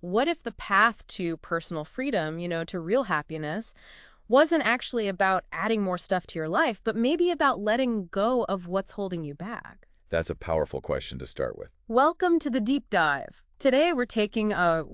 What if the path to personal freedom, to real happiness, wasn't actually about adding more stuff to your life, but maybe about letting go of what's holding you back? That's a powerful question to start with. Welcome to the deep dive. Today we're taking a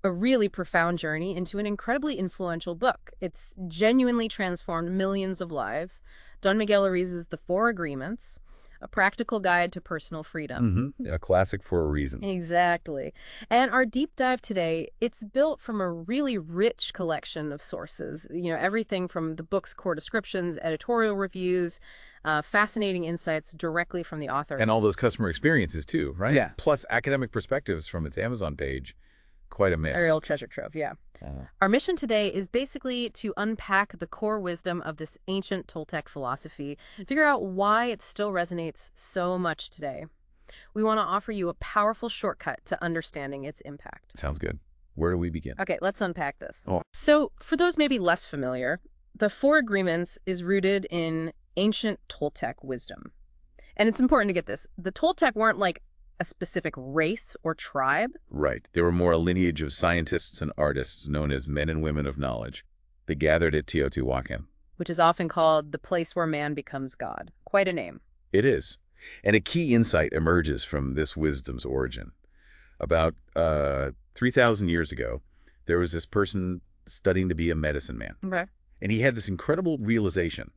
really profound journey into an incredibly influential book. It's genuinely transformed millions of lives. Don Miguel Ruiz's The Four Agreements, a practical guide to personal freedom. A classic for a reason. Exactly. And our deep dive today, it's built from a really rich collection of sources. Everything from the book's core descriptions, editorial reviews, fascinating insights directly from the author. And all those customer experiences too, right? Yeah. Plus academic perspectives from its Amazon page. Quite a miss. A real treasure trove, yeah. Our mission today is basically to unpack the core wisdom of this ancient Toltec philosophy and figure out why it still resonates so much today. We want to offer you a powerful shortcut to understanding its impact. Sounds good. Where do we begin? Okay, let's unpack this. Oh. So, for those maybe less familiar, the Four Agreements is rooted in ancient Toltec wisdom. And it's important to get this. The Toltec weren't like a specific race or tribe. Right. They were more a lineage of scientists and artists known as men and women of knowledge. They gathered at Teotihuacan. Which is often called the place where man becomes God. Quite a name. It is. And a key insight emerges from this wisdom's origin. About 3,000 years ago, there was this person studying to be a medicine man. Okay. And he had this incredible realization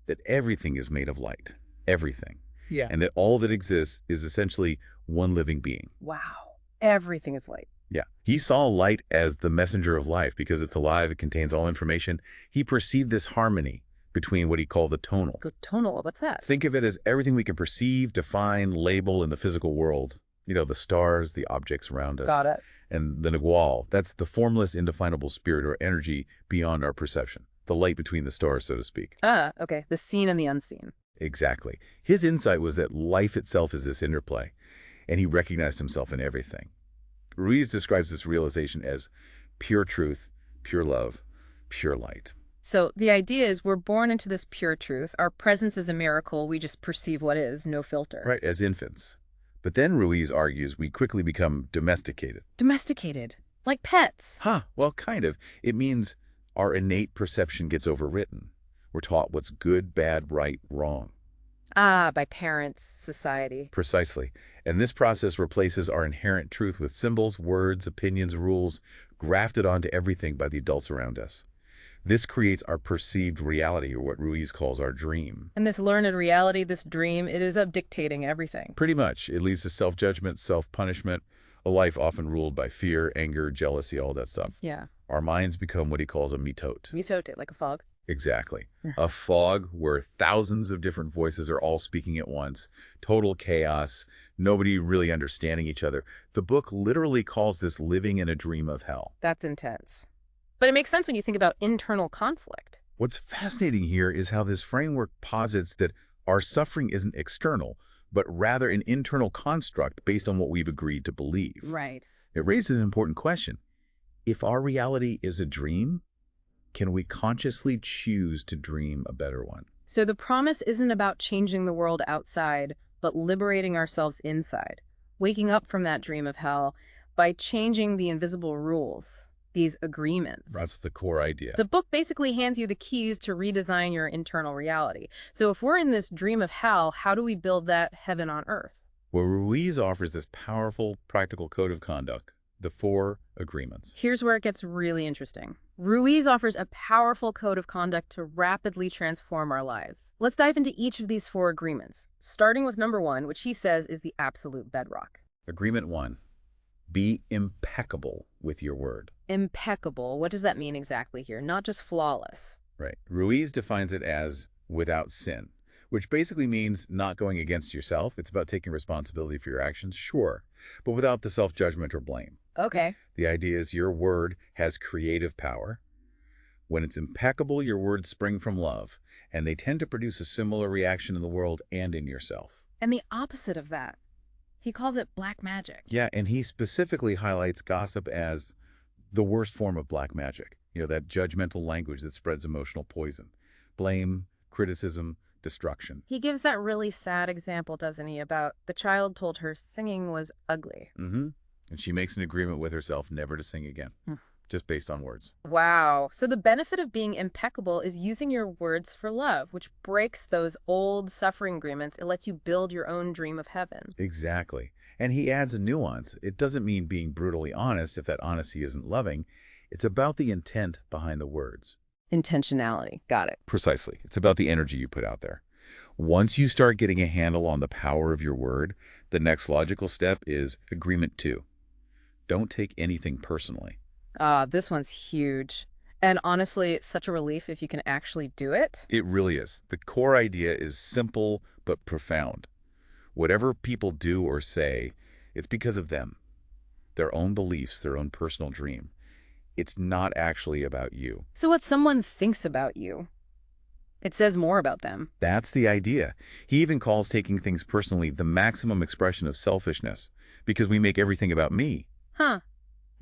that everything is made of light. Everything. Yeah. And that all that exists is essentially one living being. Wow. Everything is light. Yeah. He saw light as the messenger of life because it's alive, it contains all information. He perceived this harmony between what he called the tonal. The tonal, what's that? Think of it as everything we can perceive, define, label in the physical world. The stars, the objects around us. Got it. And the Nagual, that's the formless, indefinable spirit or energy beyond our perception. The light between the stars, so to speak. Ah, okay. The seen and the unseen. Exactly. His insight was that life itself is this interplay, and he recognized himself in everything. Ruiz describes this realization as pure truth, pure love, pure light. So the idea is we're born into this pure truth. Our presence is a miracle. We just perceive what is, no filter. Right, as infants. But then Ruiz argues we quickly become domesticated. Domesticated. Like pets. Well, kind of. It means our innate perception gets overwritten. We're taught what's good, bad, right, wrong. Ah, by parents, society. Precisely. And this process replaces our inherent truth with symbols, words, opinions, rules, grafted onto everything by the adults around us. This creates our perceived reality, or what Ruiz calls our dream. And this learned reality, this dream, it ends up dictating everything. Pretty much. It leads to self-judgment, self-punishment, a life often ruled by fear, anger, jealousy, all that stuff. Yeah. Our minds become what he calls a mitote. Mitote, like a fog. Exactly. A fog where thousands of different voices are all speaking at once. Total chaos. Nobody really understanding each other. The book literally calls this living in a dream of hell. That's intense. But it makes sense when you think about internal conflict. What's fascinating here is how this framework posits that our suffering isn't external, but rather an internal construct based on what we've agreed to believe. Right. It raises an important question. If our reality is a dream, can we consciously choose to dream a better one? So the promise isn't about changing the world outside, but liberating ourselves inside, waking up from that dream of hell by changing the invisible rules, these agreements. That's the core idea. The book basically hands you the keys to redesign your internal reality. So if we're in this dream of hell, how do we build that heaven on earth? Well, Ruiz offers this powerful, practical code of conduct, the Four Agreements. Here's where it gets really interesting. Ruiz offers a powerful code of conduct to rapidly transform our lives. Let's dive into each of these four agreements, starting with number 1, which he says is the absolute bedrock. Agreement 1, be impeccable with your word. Impeccable. What does that mean exactly here? Not just flawless. Right. Ruiz defines it as without sin, which basically means not going against yourself. It's about taking responsibility for your actions, sure, but without the self-judgment or blame. Okay. The idea is your word has creative power. When it's impeccable, your words spring from love, and they tend to produce a similar reaction in the world and in yourself. And the opposite of that, he calls it black magic. Yeah, and he specifically highlights gossip as the worst form of black magic. That judgmental language that spreads emotional poison. Blame, criticism, destruction. He gives that really sad example, doesn't he, about the child told her singing was ugly. Mm-hmm. And she makes an agreement with herself never to sing again, just based on words. Wow. So the benefit of being impeccable is using your words for love, which breaks those old suffering agreements. It lets you build your own dream of heaven. Exactly. And he adds a nuance. It doesn't mean being brutally honest if that honesty isn't loving. It's about the intent behind the words. Intentionality. Got it. Precisely. It's about the energy you put out there. Once you start getting a handle on the power of your word, the next logical step is agreement 2. Don't take anything personally. This one's huge. And honestly, it's such a relief if you can actually do it. It really is. The core idea is simple but profound. Whatever people do or say, it's because of them, their own beliefs, their own personal dream. It's not actually about you. So what someone thinks about you, it says more about them. That's the idea. He even calls taking things personally the maximum expression of selfishness, because we make everything about me. Huh.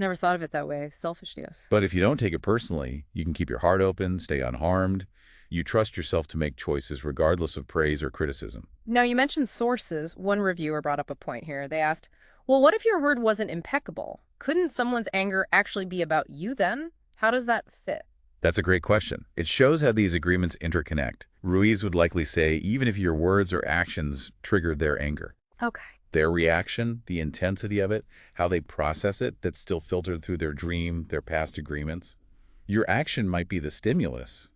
Never thought of it that way. Selfishness. But if you don't take it personally, you can keep your heart open, stay unharmed. You trust yourself to make choices regardless of praise or criticism. Now, you mentioned sources. One reviewer brought up a point here. They asked, well, what if your word wasn't impeccable? Couldn't someone's anger actually be about you then? How does that fit? That's a great question. It shows how these agreements interconnect. Ruiz would likely say, even if your words or actions triggered their anger. Okay. Their reaction, the intensity of it, how they process it, that's still filtered through their dream, their past agreements. Your action might be the stimulus,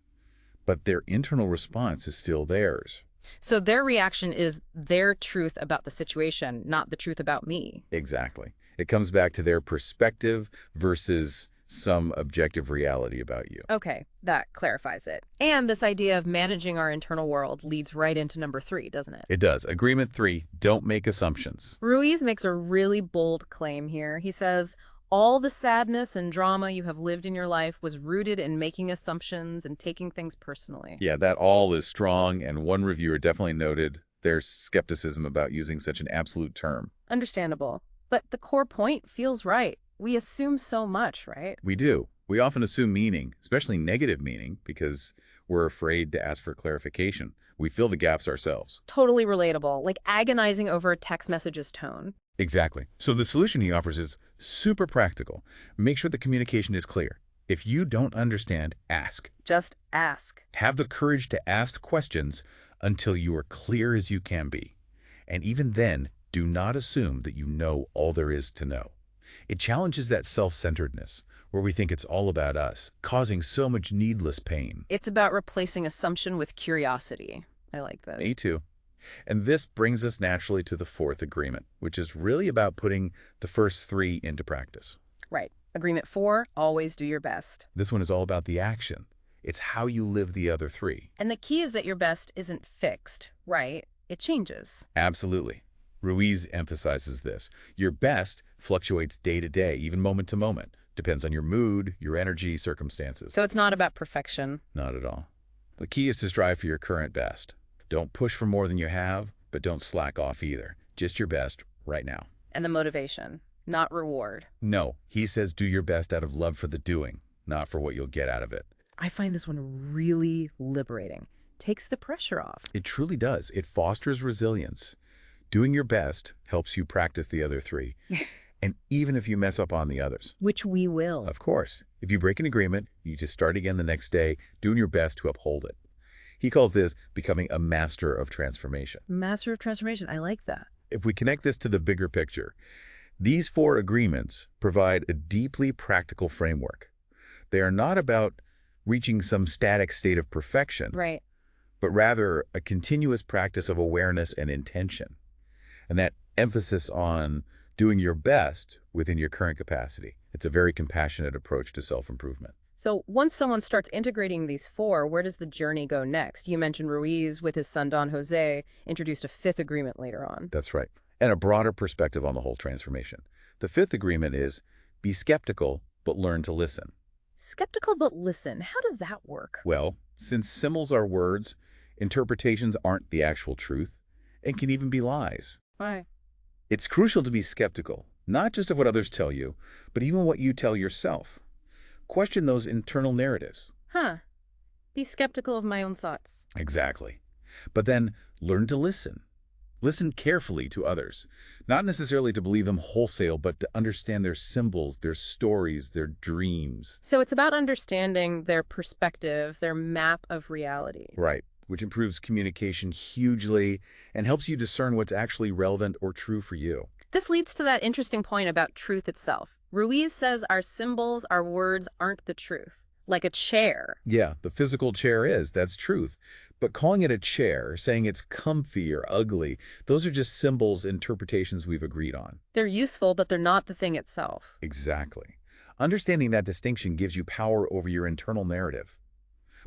but their internal response is still theirs. So their reaction is their truth about the situation, not the truth about me. Exactly. It comes back to their perspective versus some objective reality about you. Okay, that clarifies it. And this idea of managing our internal world leads right into number 3, doesn't it? It does. Agreement 3, don't make assumptions. Ruiz makes a really bold claim here. He says, all the sadness and drama you have lived in your life was rooted in making assumptions and taking things personally. Yeah, that all is strong, and one reviewer definitely noted their skepticism about using such an absolute term. Understandable. But the core point feels right. We assume so much, right? We do. We often assume meaning, especially negative meaning, because we're afraid to ask for clarification. We fill the gaps ourselves. Totally relatable, like agonizing over a text message's tone. Exactly. So the solution he offers is super practical. Make sure the communication is clear. If you don't understand, ask. Just ask. Have the courage to ask questions until you are clear as you can be. And even then, do not assume that you know all there is to know. It challenges that self-centeredness, where we think it's all about us, causing so much needless pain. It's about replacing assumption with curiosity. I like that. Me too. And this brings us naturally to the 4th agreement, which is really about putting the first 3 into practice. Right. Agreement 4, always do your best. This one is all about the action. It's how you live the other 3. And the key is that your best isn't fixed, right? It changes. Absolutely. Ruiz emphasizes this. Your best fluctuates day to day, even moment to moment. Depends on your mood, your energy, circumstances. So it's not about perfection. Not at all. The key is to strive for your current best. Don't push for more than you have, but don't slack off either. Just your best right now. And the motivation, not reward. No, he says do your best out of love for the doing, not for what you'll get out of it. I find this one really liberating. Takes the pressure off. It truly does. It fosters resilience. Doing your best helps you practice the other 3. And even if you mess up on the others. Which we will. Of course. If you break an agreement, you just start again the next day, doing your best to uphold it. He calls this becoming a master of transformation. Master of transformation. I like that. If we connect this to the bigger picture, these 4 agreements provide a deeply practical framework. They are not about reaching some static state of perfection, Right. but rather a continuous practice of awareness and intention. And that emphasis on doing your best within your current capacity. It's a very compassionate approach to self-improvement. So once someone starts integrating these 4, where does the journey go next? You mentioned Ruiz with his son Don Jose introduced a 5th agreement later on. That's right. And a broader perspective on the whole transformation. The 5th agreement is be skeptical, but learn to listen. Skeptical but listen. How does that work? Well, since symbols are words, interpretations aren't the actual truth and can even be lies. Why? It's crucial to be skeptical, not just of what others tell you, but even what you tell yourself. Question those internal narratives. Huh. Be skeptical of my own thoughts. Exactly. But then learn to listen. Listen carefully to others, not necessarily to believe them wholesale, but to understand their symbols, their stories, their dreams. So it's about understanding their perspective, their map of reality. Right, which improves communication hugely and helps you discern what's actually relevant or true for you. This leads to that interesting point about truth itself. Ruiz says our symbols, our words aren't the truth. Like a chair. Yeah, the physical chair that's truth. But calling it a chair, saying it's comfy or ugly, those are just symbols, interpretations we've agreed on. They're useful, but they're not the thing itself. Exactly. Understanding that distinction gives you power over your internal narrative.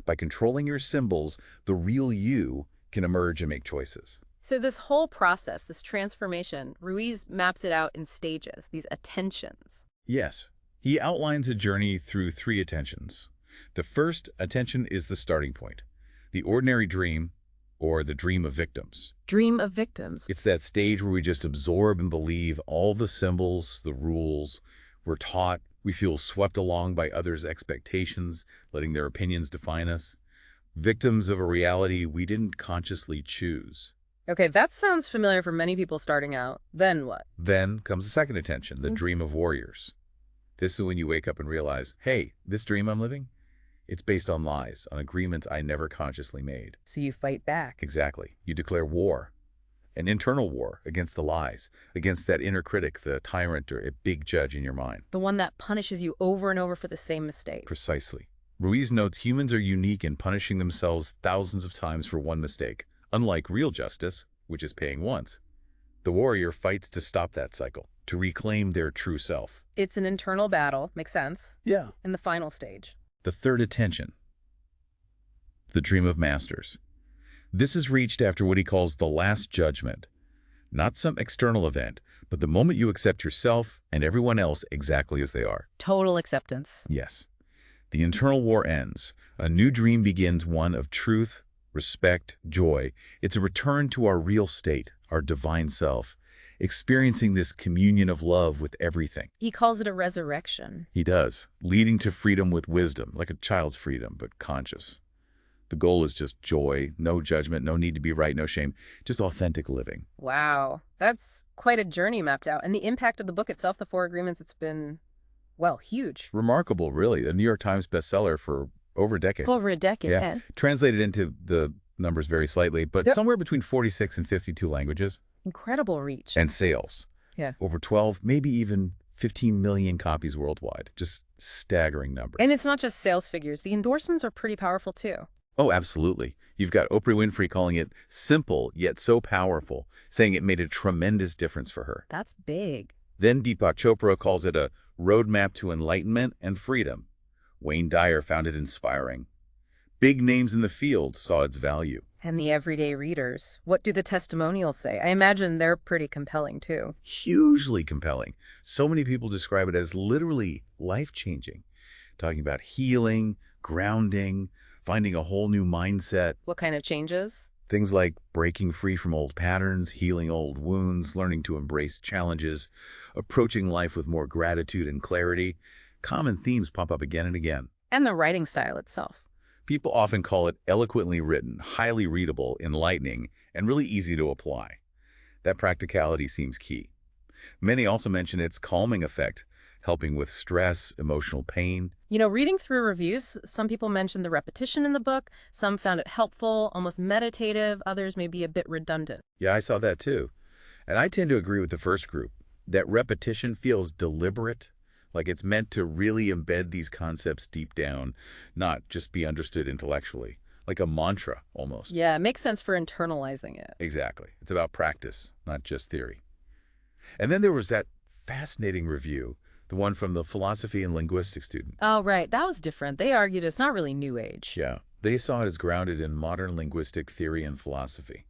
By controlling your symbols, the real you can emerge and make choices. So this whole process, this transformation, Ruiz maps it out in stages, these attentions. Yes, he outlines a journey through 3 attentions. The first attention is the starting point. The ordinary dream, or the dream of victims. Dream of victims. It's that stage where we just absorb and believe all the symbols, the rules. We're taught, we feel swept along by others' expectations, letting their opinions define us. Victims of a reality we didn't consciously choose. Okay, that sounds familiar for many people starting out. Then what? Then comes the second attention, the dream of warriors. This is when you wake up and realize, hey, this dream I'm living, it's based on lies, on agreements I never consciously made. So you fight back. Exactly. You declare war, an internal war against the lies, against that inner critic, the tyrant or a big judge in your mind. The one that punishes you over and over for the same mistake. Precisely. Ruiz notes humans are unique in punishing themselves thousands of times for one mistake, unlike real justice, which is paying once. The warrior fights to stop that cycle, to reclaim their true self. It's an internal battle, makes sense. Yeah. In the final stage. The third attention, the dream of masters. This is reached after what he calls the last judgment. Not some external event, but the moment you accept yourself and everyone else exactly as they are. Total acceptance. Yes. The internal war ends. A new dream begins, one of truth, respect, joy. It's a return to our real state, our divine self, experiencing this communion of love with everything. He calls it a resurrection. He does, leading to freedom with wisdom, like a child's freedom, but conscious. The goal is just joy, no judgment, no need to be right, no shame, just authentic living. Wow, that's quite a journey mapped out. And the impact of the book itself, the 4 Agreements, it's been, well, huge. Remarkable, really. A New York Times bestseller for over a decade. Over a decade. Yeah. Translated into the numbers very slightly, but somewhere between 46 and 52 languages. Incredible reach. And sales. Yeah. Over 12, maybe even 15 million copies worldwide. Just staggering numbers. And it's not just sales figures. The endorsements are pretty powerful, too. Oh, absolutely. You've got Oprah Winfrey calling it simple, yet so powerful, saying it made a tremendous difference for her. That's big. Then Deepak Chopra calls it a roadmap to enlightenment and freedom. Wayne Dyer found it inspiring. Big names in the field saw its value. And the everyday readers, what do the testimonials say? I imagine they're pretty compelling, too. Hugely compelling. So many people describe it as literally life-changing, talking about healing, grounding, finding a whole new mindset. What kind of changes? Things like breaking free from old patterns, healing old wounds, learning to embrace challenges, approaching life with more gratitude and clarity. Common themes pop up again and again. And the writing style itself. People often call it eloquently written, highly readable, enlightening, and really easy to apply. That practicality seems key. Many also mention its calming effect, helping with stress, emotional pain. You know, reading through reviews, some people mentioned the repetition in the book. Some found it helpful, almost meditative. Others may be a bit redundant. Yeah, I saw that too. And I tend to agree with the first group. That repetition feels deliberate, like it's meant to really embed these concepts deep down, not just be understood intellectually, like a mantra almost. Yeah, it makes sense for internalizing it. Exactly. It's about practice, not just theory. And then there was that fascinating review, the one from the philosophy and linguistics student. Oh, right. That was different. They argued it's not really New Age. Yeah. They saw it as grounded in modern linguistic theory and philosophy.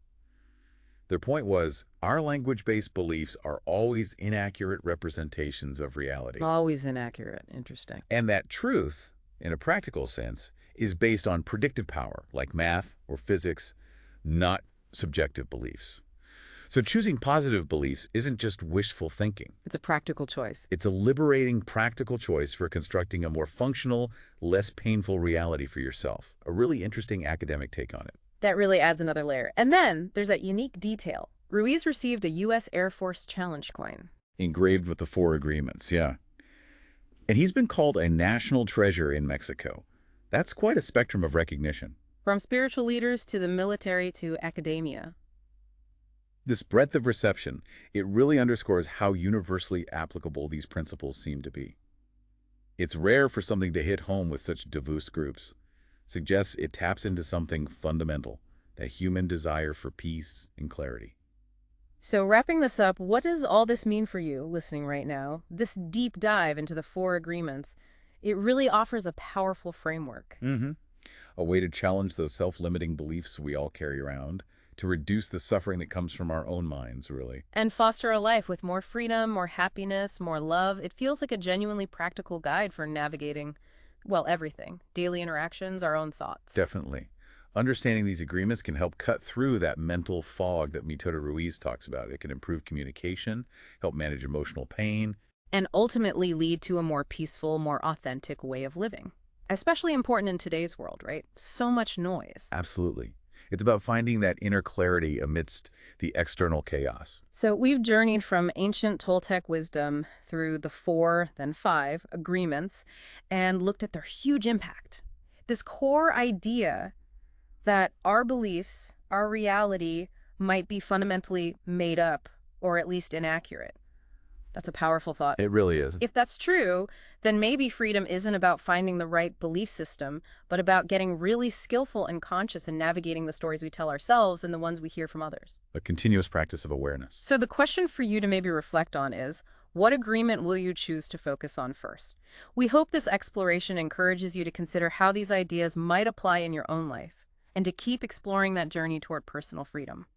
Their point was, our language-based beliefs are always inaccurate representations of reality. Always inaccurate. Interesting. And that truth, in a practical sense, is based on predictive power, like math or physics, not subjective beliefs. So choosing positive beliefs isn't just wishful thinking. It's a practical choice. It's a liberating, practical choice for constructing a more functional, less painful reality for yourself. A really interesting academic take on it. That really adds another layer. And then there's that unique detail. Ruiz received a U.S. Air Force Challenge coin. Engraved with the four agreements, yeah. And he's been called a national treasure in Mexico. That's quite a spectrum of recognition. From spiritual leaders to the military to academia. This breadth of reception, it really underscores how universally applicable these principles seem to be. It's rare for something to hit home with such diverse groups. Suggests it taps into something fundamental, that human desire for peace and clarity. So wrapping this up, what does all this mean for you listening right now? This deep dive into the four agreements, it really offers a powerful framework. A way to challenge those self-limiting beliefs we all carry around, to reduce the suffering that comes from our own minds, really. And foster a life with more freedom, more happiness, more love. It feels like a genuinely practical guide for navigating, well, everything. Daily interactions, our own thoughts. Definitely. Understanding these agreements can help cut through that mental fog that Mitoto Ruiz talks about. It can improve communication, help manage emotional pain. And ultimately lead to a more peaceful, more authentic way of living. Especially important in today's world, right? So much noise. Absolutely. It's about finding that inner clarity amidst the external chaos. So we've journeyed from ancient Toltec wisdom through the 4, then 5 agreements and looked at their huge impact. This core idea that our beliefs, our reality, might be fundamentally made up or at least inaccurate. That's a powerful thought. It really is. If that's true, then maybe freedom isn't about finding the right belief system, but about getting really skillful and conscious in navigating the stories we tell ourselves and the ones we hear from others. A continuous practice of awareness. So the question for you to maybe reflect on is, what agreement will you choose to focus on first? We hope this exploration encourages you to consider how these ideas might apply in your own life and to keep exploring that journey toward personal freedom.